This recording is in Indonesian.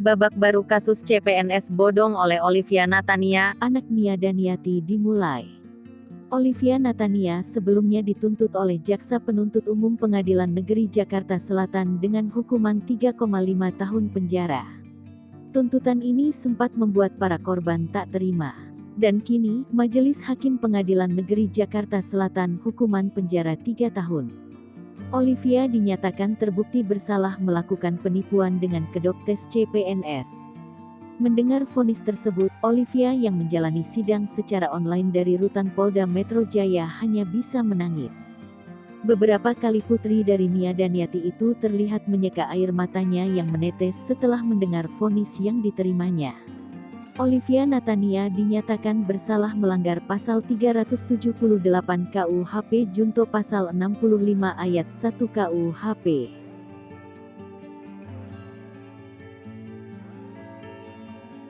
Babak baru kasus CPNS bodong oleh Olivia Natania, anak Nia Daniati dimulai. Olivia Natania sebelumnya dituntut oleh Jaksa Penuntut Umum Pengadilan Negeri Jakarta Selatan dengan hukuman 3,5 tahun penjara. Tuntutan ini sempat membuat para korban tak terima. Dan kini, Majelis Hakim Pengadilan Negeri Jakarta Selatan hukuman penjara 3 tahun. Olivia dinyatakan terbukti bersalah melakukan penipuan dengan kedok tes CPNS. Mendengar vonis tersebut, Olivia yang menjalani sidang secara online dari rutan Polda Metro Jaya hanya bisa menangis. Beberapa kali putri dari Nia Daniati itu terlihat menyeka air matanya yang menetes setelah mendengar vonis yang diterimanya. Olivia Natania dinyatakan bersalah melanggar pasal 378 KUHP junto pasal 65 ayat 1 KUHP.